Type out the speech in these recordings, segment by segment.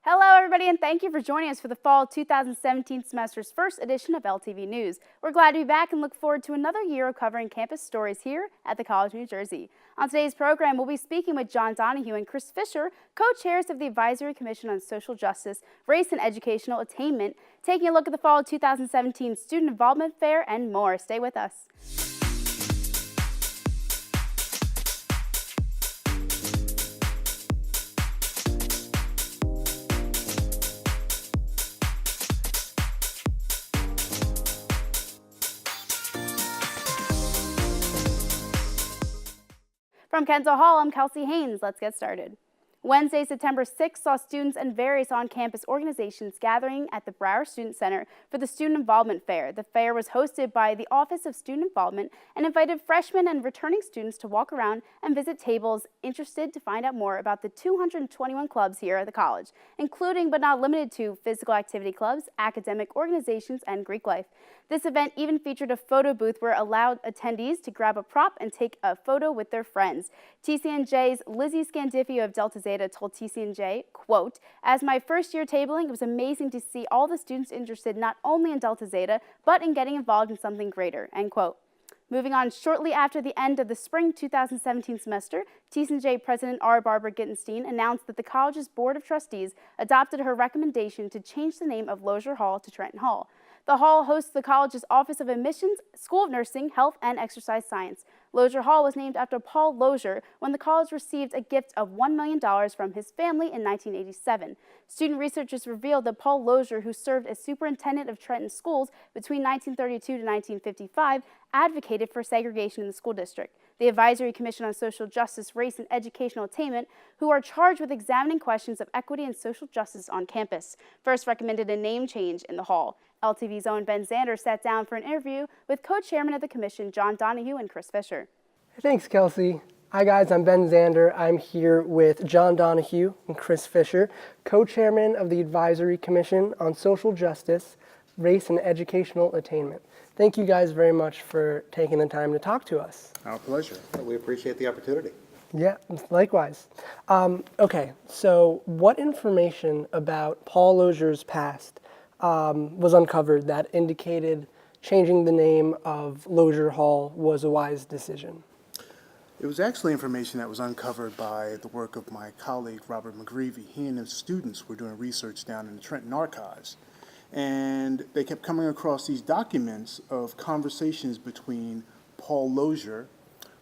Hello, everybody, and thank you for joining us for the fall 2017 semester's first edition of LTV News. We're glad to be back and look forward to another year of covering campus stories here at the College of New Jersey. On today's program, we'll be speaking with John Donahue and Chris Fisher, co-chairs of the Advisory Commission on Social Justice, Race and Educational Attainment, taking a look at the fall 2017 Student Involvement Fair and more. Stay with us. From Trenton Hall, I'm Kelsey Haynes. Let's get started. Wednesday, September 6th saw students and various on-campus organizations gathering at the Brower Student Center for the Student Involvement Fair. The fair was hosted by the Office of Student Involvement and invited freshmen and returning students to walk around and visit tables interested to find out more about the 221 clubs here at the college, including but not limited to physical activity clubs, academic organizations, and Greek life. This event even featured a photo booth where it allowed attendees to grab a prop and take a photo with their friends. TCNJ's Lizzie Scandifio of Delta Zeta told TCNJ, quote, "As my first year tabling, it was amazing to see all the students interested not only in Delta Zeta, but in getting involved in something greater," end quote. Moving on, shortly after the end of the spring 2017 semester, TCNJ President R. Barbara Gittenstein announced that the college's Board of Trustees adopted her recommendation to change the name of Lozier Hall to Trenton Hall. The hall hosts the college's Office of Admissions, School of Nursing, Health, and Exercise Science. Lozier Hall was named after Paul Lozier when the college received a gift of $1 million from his family in 1987. Student researchers revealed that Paul Lozier, who served as superintendent of Trenton schools between 1932 to 1955, advocated for segregation in the school district. The Advisory Commission on Social Justice, Race and Educational Attainment, who are charged with examining questions of equity and social justice on campus, first recommended a name change in the hall. LTV's own Ben Zander sat down for an interview with co-chairman of the commission, John Donahue and Chris Fisher. Thanks, Kelsey. Hi guys, I'm Ben Zander. I'm here with John Donahue and Chris Fisher, co-chairman of the Advisory Commission on Social Justice, Race and Educational Attainment. Thank you guys very much for taking the time to talk to us. Our pleasure. We appreciate the opportunity. Yeah, likewise. Okay, so what information about Paul Lozier's past was uncovered that indicated changing the name of Lozier Hall was a wise decision? It was actually information that was uncovered by the work of my colleague, Robert McGreevy. He and his students were doing research down in the Trenton archives. And they kept coming across these documents of conversations between Paul Lozier,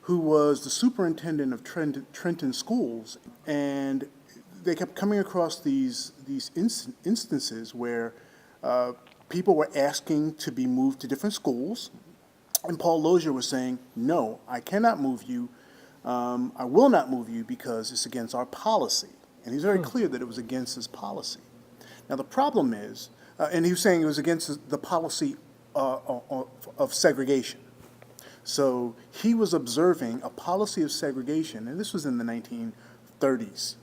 who was the superintendent of Trenton schools, and they kept coming across these instances where people were asking to be moved to different schools, and Paul Lozier was saying, "No, I cannot move you. I will not move you because it's against our policy." And he's very clear that it was against his policy. Now the problem is, and he was saying it was against the policy of segregation. So he was observing a policy of segregation, and this was in the 1930s,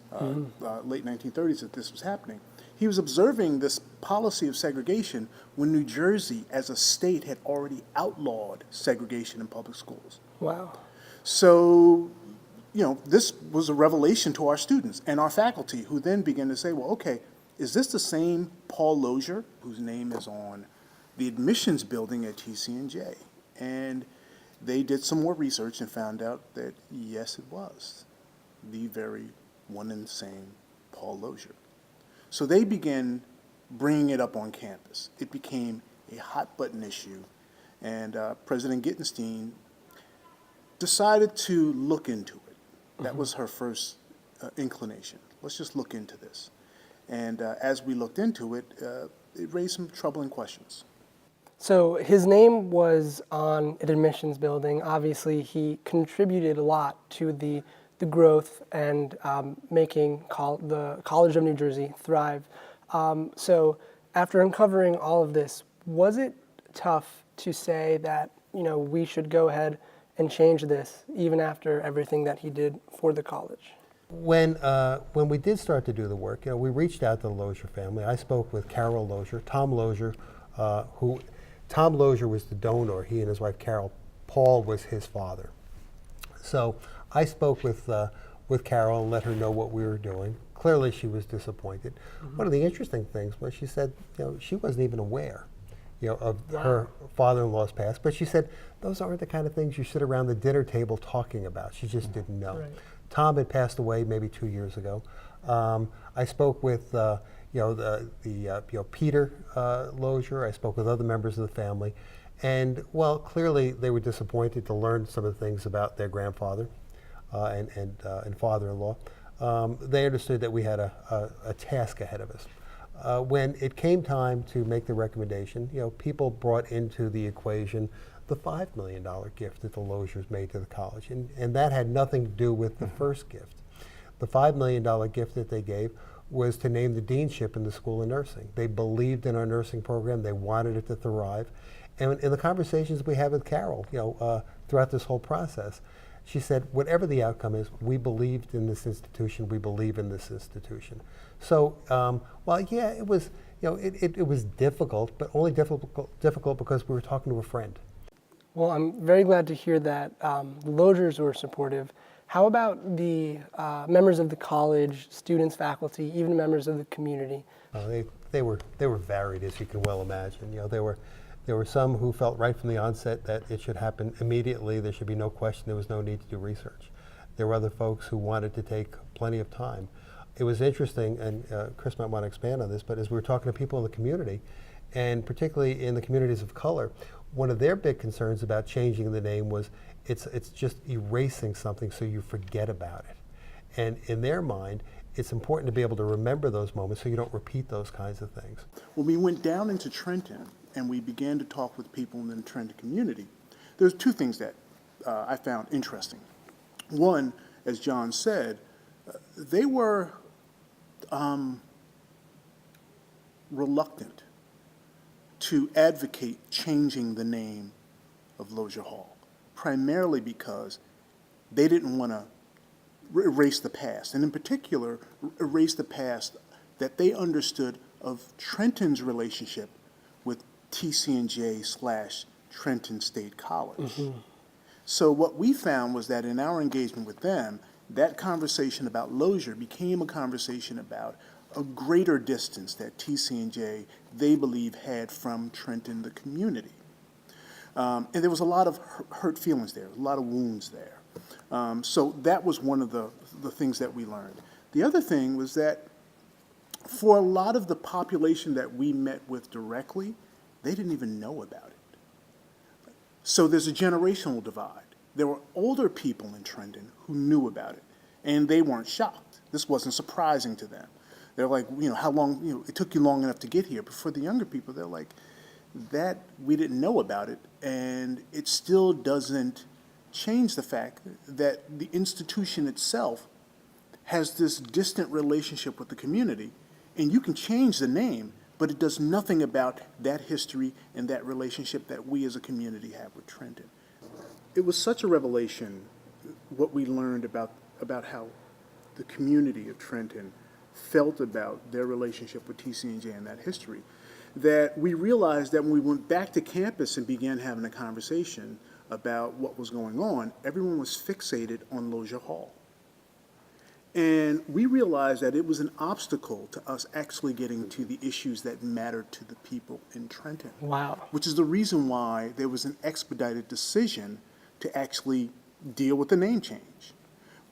late 1930s that this was happening. He was observing this policy of segregation when New Jersey as a state had already outlawed segregation in public schools. Wow. So, this was a revelation to our students and our faculty, who then began to say, well, okay, is this the same Paul Lozier whose name is on the admissions building at TCNJ? And they did some more research and found out that, yes, it was the very one and the same Paul Lozier. So they began bringing it up on campus. It became a hot-button issue, and President Gittenstein decided to look into it. That was her first inclination. Let's just look into this. And as we looked into it, it raised some troubling questions. So his name was on an admissions building. Obviously, he contributed a lot to the growth and making the College of New Jersey thrive. So after uncovering all of this, was it tough to say that, we should go ahead and change this even after everything that he did for the college? When we did start to do the work, we reached out to the Lozier family. I spoke with Carol Lozier, Tom Lozier, Tom Lozier was the donor. He and his wife Carol. Paul was his father. So I spoke with Carol and let her know what we were doing. clearly she was disappointed. One of the interesting things was she said, she wasn't even aware, of her father-in-law's past, but she said those aren't the kind of things you sit around the dinner table talking about. She just didn't know. Right. Tom had passed away maybe 2 years ago. I spoke with Peter Lozier. I spoke with other members of the family, and clearly they were disappointed to learn some of the things about their grandfather and father-in-law. They understood that we had a task ahead of us. When it came time to make the recommendation, people brought into the equation the $5 million gift that the Loziers made to the college, and that had nothing to do with the first gift. The $5 million gift that they gave was to name the deanship in the School of Nursing. They believed in our nursing program. They wanted it to thrive. And in the conversations we had with Carol, throughout this whole process, she said, whatever the outcome is, we believed in this institution. We believe in this institution. So, it was, it was difficult, but only difficult because we were talking to a friend. Well, I'm very glad to hear that the Loziers were supportive. How about the members of the college, students, faculty, even members of the community? They were varied, as you can well imagine. There were some who felt right from the onset that it should happen immediately. There should be no question. There was no need to do research. There were other folks who wanted to take plenty of time. It was interesting, and Chris might want to expand on this, but as we were talking to people in the community, and particularly in the communities of color, one of their big concerns about changing the name was it's just erasing something so you forget about it. And in their mind, it's important to be able to remember those moments so you don't repeat those kinds of things. When we went down into Trenton and we began to talk with people in the Trenton community, there's two things that I found interesting. One, as John said, they were reluctant to advocate changing the name of Lozier Hall, primarily because they didn't want to erase the past, and in particular, erase the past that they understood of Trenton's relationship with TCNJ/Trenton State College. Mm-hmm. So what we found was that in our engagement with them, that conversation about Lozier became a conversation about a greater distance that TCNJ, they believe, had from Trenton, the community. And there was a lot of hurt feelings there, a lot of wounds there. So that was one of the things that we learned. The other thing was that for a lot of the population that we met with directly, they didn't even know about it. So there's a generational divide. There were older people in Trenton who knew about it, and they weren't shocked. This wasn't surprising to them. They're like, how long, it took you long enough to get here. But for the younger people, they're like, that we didn't know about it, and it still doesn't change the fact that the institution itself has this distant relationship with the community, and you can change the name, but it does nothing about that history and that relationship that we as a community have with Trenton. It was such a revelation what we learned about how the community of Trenton felt about their relationship with TCNJ and that history, that we realized that when we went back to campus and began having a conversation about what was going on, everyone was fixated on Lozier Hall. And we realized that it was an obstacle to us actually getting to the issues that mattered to the people in Trenton. Wow. Which is the reason why there was an expedited decision to actually deal with the name change.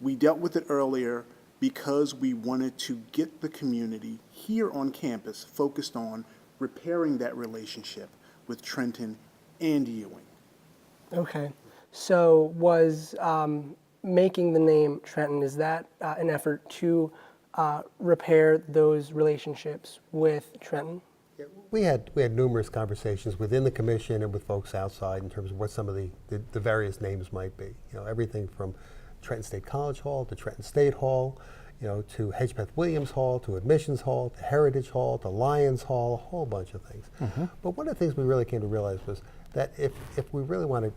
We dealt with it earlier because we wanted to get the community here on campus focused on repairing that relationship with Trenton and Ewing. Okay. So was making the name Trenton, is that an effort to repair those relationships with Trenton? We had numerous conversations within the commission and with folks outside in terms of what some of the various names might be. Everything from Trenton State College Hall to Trenton State Hall, to Hedgepeth Williams Hall, to Admissions Hall, to Heritage Hall, to Lions Hall, a whole bunch of things. Mm-hmm. But one of the things we really came to realize was that if we really want to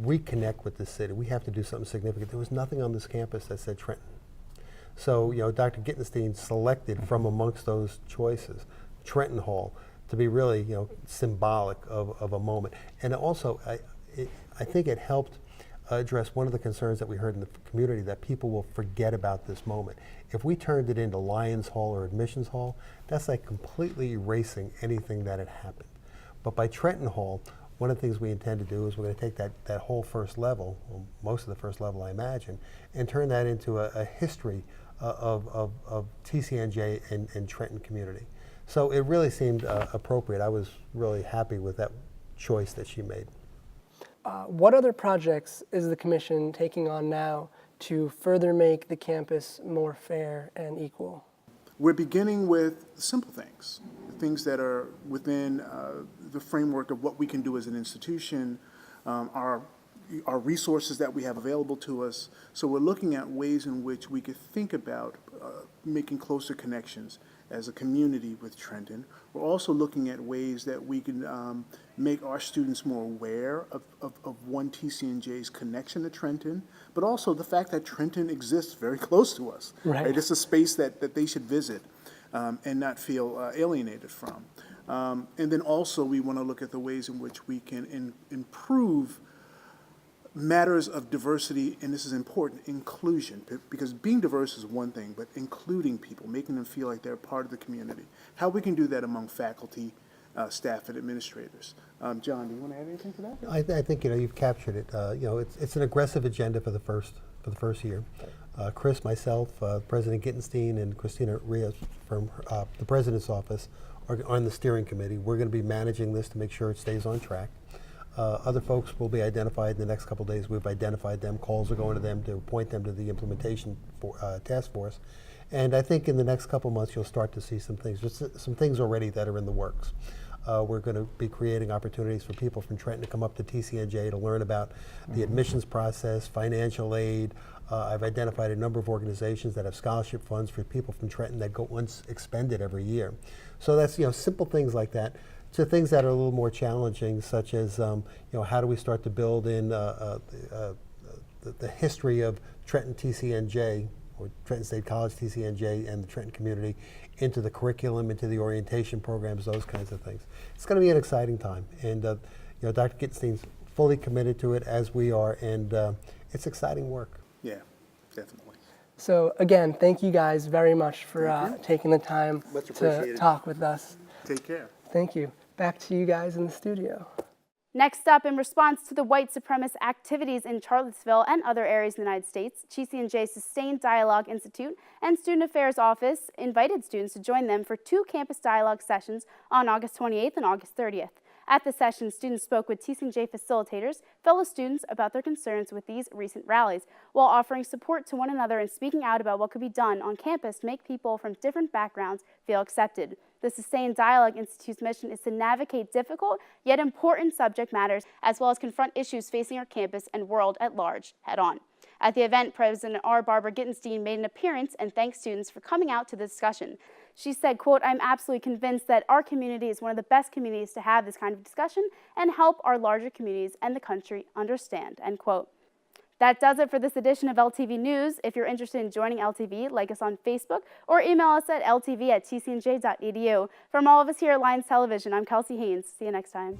reconnect with the city, we have to do something significant. There was nothing on this campus that said Trenton. So, Dr. Gittenstein selected from amongst those choices Trenton Hall to be really, symbolic of a moment. And also, I think it helped address one of the concerns that we heard in the community, that people will forget about this moment. If we turned it into Lions Hall or Admissions Hall, that's like completely erasing anything that had happened. But by Trenton Hall, one of the things we intend to do is we're going to take that whole first level, or most of the first level I imagine, and turn that into a history of TCNJ and Trenton community. So it really seemed appropriate. I was really happy with that choice that she made. What other projects is the commission taking on now to further make the campus more fair and equal? We're beginning with simple things, things that are within the framework of what we can do as an institution, our resources that we have available to us. So we're looking at ways in which we could think about making closer connections as a community with Trenton. We're also looking at ways that we can make our students more aware of one TCNJ's connection to Trenton, but also the fact that Trenton exists very close to us. Right. It's a space that they should visit and not feel alienated from. And then also we want to look at the ways in which we can improve matters of diversity, and this is important, inclusion, because being diverse is one thing, but including people, making them feel like they're part of the community. How we can do that among faculty, staff, and administrators. John, do you want to add anything to that? I think you've captured it. It's an aggressive agenda for the first year. Chris, myself, President Gittenstein, and Christina Rios from the President's office are on the steering committee. We're going to be managing this to make sure it stays on track. Other folks will be identified in the next couple of days. We've identified them. Calls are going to them to appoint them to the implementation task force. And I think in the next couple of months, you'll start to see some things. Just some things already that are in the works. We're going to be creating opportunities for people from Trenton to come up to TCNJ to learn about the admissions process, financial aid. I've identified a number of organizations that have scholarship funds for people from Trenton that go unexpended every year. So that's simple things like that, to things that are a little more challenging, such as how do we start to build in the history of Trenton TCNJ, or Trenton State College TCNJ, and the Trenton community into the curriculum, into the orientation programs, those kinds of things. It's going to be an exciting time, and Dr. Gittenstein's fully committed to it, as we are, and it's exciting work. Yeah, definitely. So again, thank you guys very much for taking the time Much to appreciated. talk with us. Take care. Thank you. Back to you guys in the studio. Next up, in response to the white supremacist activities in Charlottesville and other areas in the United States, TCNJ's Sustained Dialogue Institute and Student Affairs Office invited students to join them for 2 campus dialogue sessions on August 28th and August 30th. At the session, students spoke with TCNJ facilitators, fellow students, about their concerns with these recent rallies, while offering support to one another and speaking out about what could be done on campus to make people from different backgrounds feel accepted. The Sustained Dialogue Institute's mission is to navigate difficult yet important subject matters, as well as confront issues facing our campus and world at large head-on. At the event, President R. Barbara Gittenstein made an appearance and thanked students for coming out to the discussion. She said, quote, "I'm absolutely convinced that our community is one of the best communities to have this kind of discussion and help our larger communities and the country understand," end quote. That does it for this edition of LTV News. If you're interested in joining LTV, like us on Facebook or email us at ltv@tcnj.edu. From all of us here at Lions Television, I'm Kelsey Haynes. See you next time.